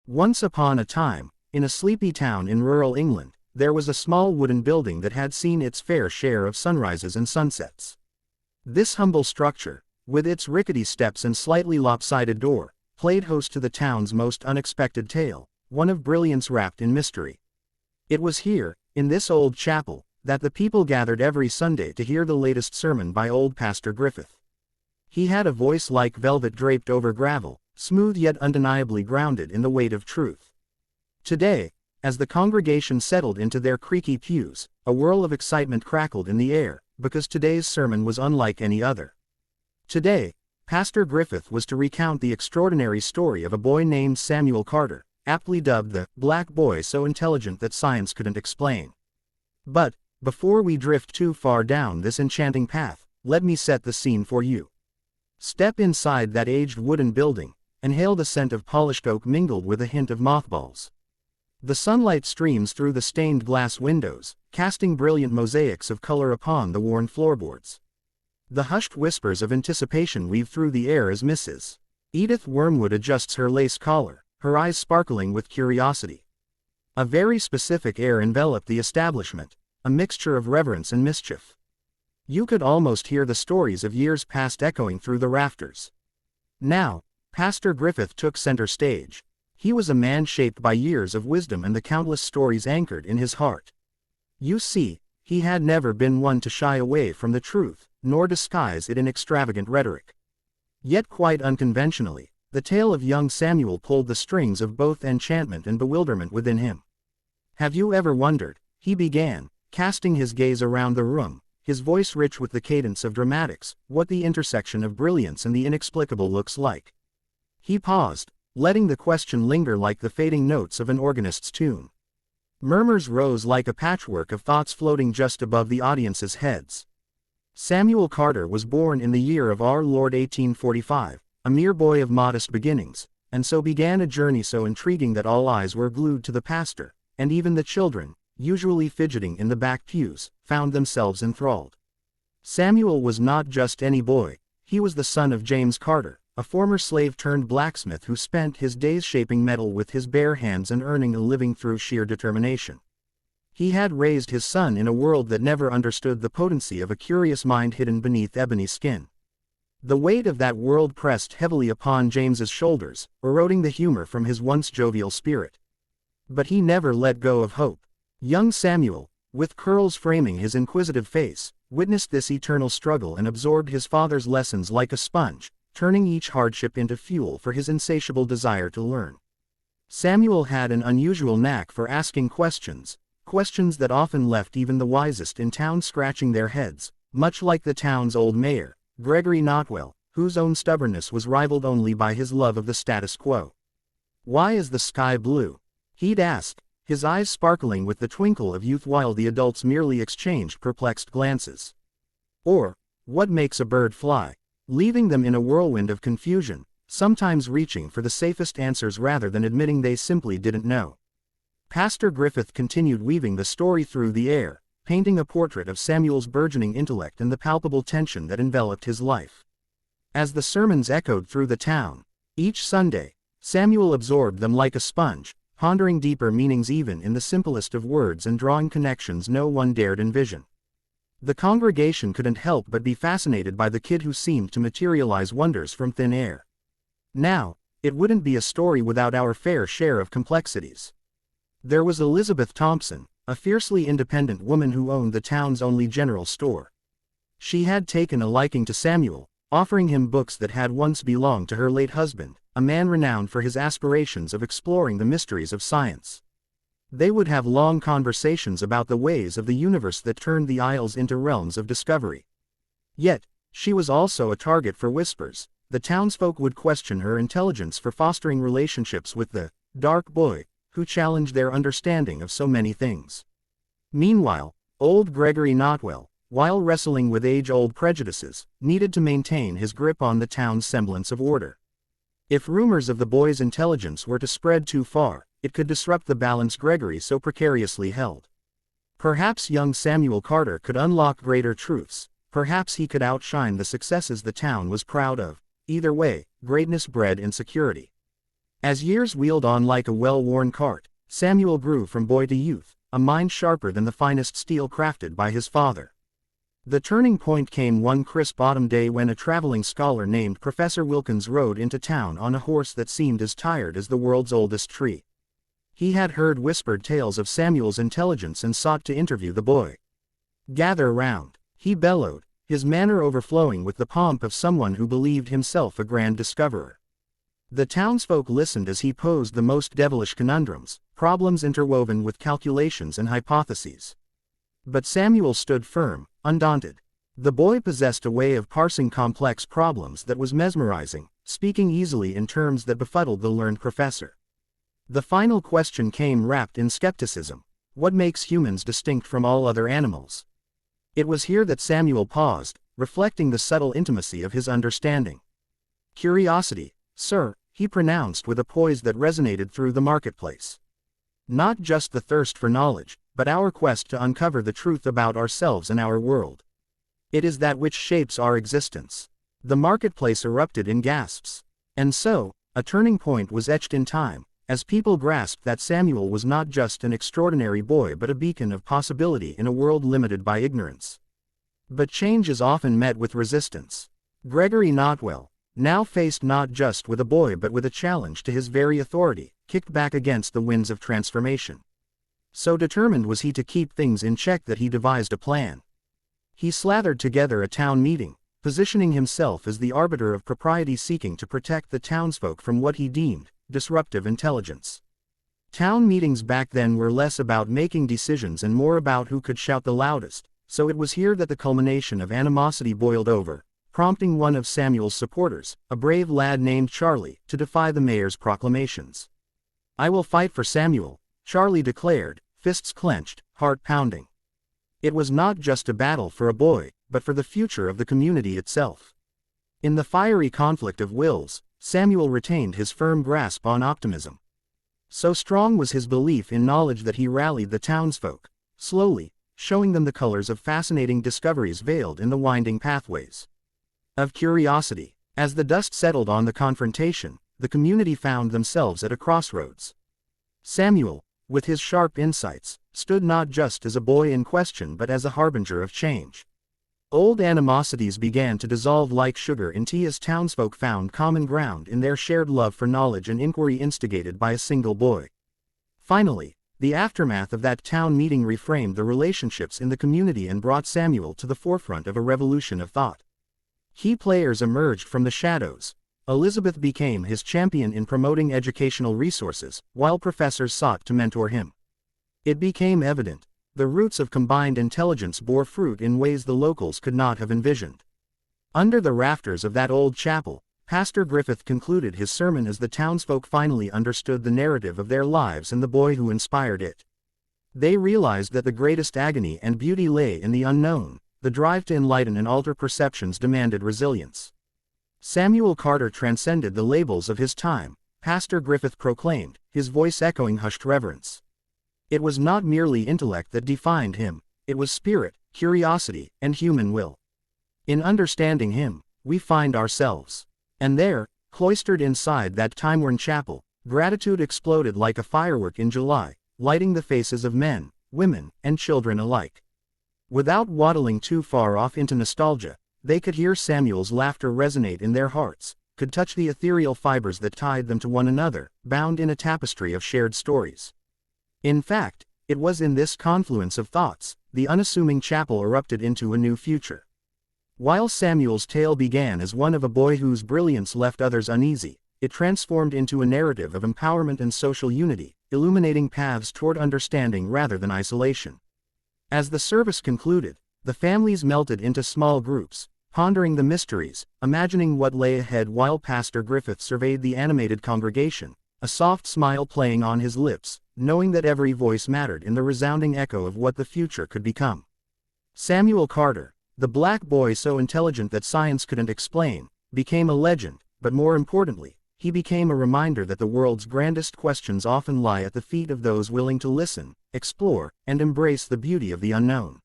Once upon a time, in a sleepy town in rural England, there was a small wooden building that had seen its fair share of sunrises and sunsets. This humble structure, with its rickety steps and slightly lopsided door, played host to the town's most unexpected tale, one of brilliance wrapped in mystery. It was here, in this old chapel, that the people gathered every Sunday to hear the latest sermon by old Pastor Griffith. He had a voice like velvet draped over gravel, smooth yet undeniably grounded in the weight of truth. Today, as the congregation settled into their creaky pews, a whirl of excitement crackled in the air, because today's sermon was unlike any other. Today, Pastor Griffith was to recount the extraordinary story of a boy named Samuel Carter, aptly dubbed the "black boy so intelligent that science couldn't explain." But, before we drift too far down this enchanting path, let me set the scene for you. Step inside that aged wooden building, and hail the scent of polished oak mingled with a hint of mothballs. The sunlight streams through the stained glass windows, casting brilliant mosaics of color upon the worn floorboards. The hushed whispers of anticipation weave through the air as Mrs. Edith Wormwood adjusts her lace collar, her eyes sparkling with curiosity. A very specific air enveloped the establishment, a mixture of reverence and mischief. You could almost hear the stories of years past echoing through the rafters. Now, Pastor Griffith took center stage. He was a man shaped by years of wisdom and the countless stories anchored in his heart. You see, he had never been one to shy away from the truth, nor disguise it in extravagant rhetoric. Yet quite unconventionally, the tale of young Samuel pulled the strings of both enchantment and bewilderment within him. Have you ever wondered, he began, casting his gaze around the room, his voice rich with the cadence of dramatics, what the intersection of brilliance and the inexplicable looks like? He paused, letting the question linger like the fading notes of an organist's tune. Murmurs rose like a patchwork of thoughts floating just above the audience's heads. Samuel Carter was born in the year of our Lord 1845, a mere boy of modest beginnings, and so began a journey so intriguing that all eyes were glued to the pastor, and even the children, usually fidgeting in the back pews, found themselves enthralled. Samuel was not just any boy, he was the son of James Carter, a former slave-turned-blacksmith who spent his days shaping metal with his bare hands and earning a living through sheer determination. He had raised his son in a world that never understood the potency of a curious mind hidden beneath ebony skin. The weight of that world pressed heavily upon James's shoulders, eroding the humor from his once jovial spirit. But he never let go of hope. Young Samuel, with curls framing his inquisitive face, witnessed this eternal struggle and absorbed his father's lessons like a sponge, turning each hardship into fuel for his insatiable desire to learn. Samuel had an unusual knack for asking questions that often left even the wisest in town scratching their heads, much like the town's old mayor, Gregory Notwell, whose own stubbornness was rivaled only by his love of the status quo. "Why is the sky blue?" he'd ask, his eyes sparkling with the twinkle of youth while the adults merely exchanged perplexed glances. Or, "What makes a bird fly?" leaving them in a whirlwind of confusion, sometimes reaching for the safest answers rather than admitting they simply didn't know. Pastor Griffith continued weaving the story through the air, painting a portrait of Samuel's burgeoning intellect and the palpable tension that enveloped his life. As the sermons echoed through the town, each Sunday, Samuel absorbed them like a sponge, pondering deeper meanings even in the simplest of words and drawing connections no one dared envision. The congregation couldn't help but be fascinated by the kid who seemed to materialize wonders from thin air. Now, it wouldn't be a story without our fair share of complexities. There was Elizabeth Thompson, a fiercely independent woman who owned the town's only general store. She had taken a liking to Samuel, offering him books that had once belonged to her late husband, a man renowned for his aspirations of exploring the mysteries of science. They would have long conversations about the ways of the universe that turned the aisles into realms of discovery. Yet, she was also a target for whispers. The townsfolk would question her intelligence for fostering relationships with the dark boy, who challenged their understanding of so many things. Meanwhile, old Gregory Notwell, while wrestling with age-old prejudices, needed to maintain his grip on the town's semblance of order. If rumors of the boy's intelligence were to spread too far, it could disrupt the balance Gregory so precariously held. Perhaps young Samuel Carter could unlock greater truths, perhaps he could outshine the successes the town was proud of. Either way, greatness bred insecurity. As years wheeled on like a well-worn cart, Samuel grew from boy to youth, a mind sharper than the finest steel crafted by his father. The turning point came one crisp autumn day when a traveling scholar named Professor Wilkins rode into town on a horse that seemed as tired as the world's oldest tree. He had heard whispered tales of Samuel's intelligence and sought to interview the boy. "Gather round," he bellowed, his manner overflowing with the pomp of someone who believed himself a grand discoverer. The townsfolk listened as he posed the most devilish conundrums, problems interwoven with calculations and hypotheses. But Samuel stood firm, undaunted. The boy possessed a way of parsing complex problems that was mesmerizing, speaking easily in terms that befuddled the learned professor. The final question came wrapped in skepticism: what makes humans distinct from all other animals? It was here that Samuel paused, reflecting the subtle intimacy of his understanding. "Curiosity, sir," he pronounced with a poise that resonated through the marketplace. "Not just the thirst for knowledge, but our quest to uncover the truth about ourselves and our world. It is that which shapes our existence." The marketplace erupted in gasps. And so, a turning point was etched in time, as people grasped that Samuel was not just an extraordinary boy but a beacon of possibility in a world limited by ignorance. But change is often met with resistance. Gregory Notwell, now faced not just with a boy but with a challenge to his very authority, kicked back against the winds of transformation. So determined was he to keep things in check that he devised a plan. He slathered together a town meeting, positioning himself as the arbiter of propriety, seeking to protect the townsfolk from what he deemed disruptive intelligence. Town meetings back then were less about making decisions and more about who could shout the loudest, so it was here that the culmination of animosity boiled over, prompting one of Samuel's supporters, a brave lad named Charlie, to defy the mayor's proclamations. "I will fight for Samuel," Charlie declared, fists clenched, heart pounding. It was not just a battle for a boy, but for the future of the community itself. In the fiery conflict of wills, Samuel retained his firm grasp on optimism. So strong was his belief in knowledge that he rallied the townsfolk, slowly, showing them the colors of fascinating discoveries veiled in the winding pathways of curiosity. As the dust settled on the confrontation, the community found themselves at a crossroads. Samuel, with his sharp insights, stood not just as a boy in question but as a harbinger of change. Old animosities began to dissolve like sugar in tea as townsfolk found common ground in their shared love for knowledge and inquiry instigated by a single boy. Finally, the aftermath of that town meeting reframed the relationships in the community and brought Samuel to the forefront of a revolution of thought. Key players emerged from the shadows. Elizabeth became his champion in promoting educational resources, while professors sought to mentor him. It became evident, the roots of combined intelligence bore fruit in ways the locals could not have envisioned. Under the rafters of that old chapel, Pastor Griffith concluded his sermon as the townsfolk finally understood the narrative of their lives and the boy who inspired it. They realized that the greatest agony and beauty lay in the unknown. The drive to enlighten and alter perceptions demanded resilience. Samuel Carter transcended the labels of his time, Pastor Griffith proclaimed, his voice echoing hushed reverence. It was not merely intellect that defined him, it was spirit, curiosity, and human will. In understanding him, we find ourselves. And there, cloistered inside that time-worn chapel, gratitude exploded like a firework in July, lighting the faces of men, women, and children alike. Without waddling too far off into nostalgia, they could hear Samuel's laughter resonate in their hearts, could touch the ethereal fibers that tied them to one another, bound in a tapestry of shared stories. In fact, it was in this confluence of thoughts, the unassuming chapel erupted into a new future. While Samuel's tale began as one of a boy whose brilliance left others uneasy, it transformed into a narrative of empowerment and social unity, illuminating paths toward understanding rather than isolation. As the service concluded, the families melted into small groups, pondering the mysteries, imagining what lay ahead while Pastor Griffith surveyed the animated congregation, a soft smile playing on his lips, knowing that every voice mattered in the resounding echo of what the future could become. Samuel Carter, the black boy so intelligent that science couldn't explain, became a legend, but more importantly, he became a reminder that the world's grandest questions often lie at the feet of those willing to listen, explore, and embrace the beauty of the unknown.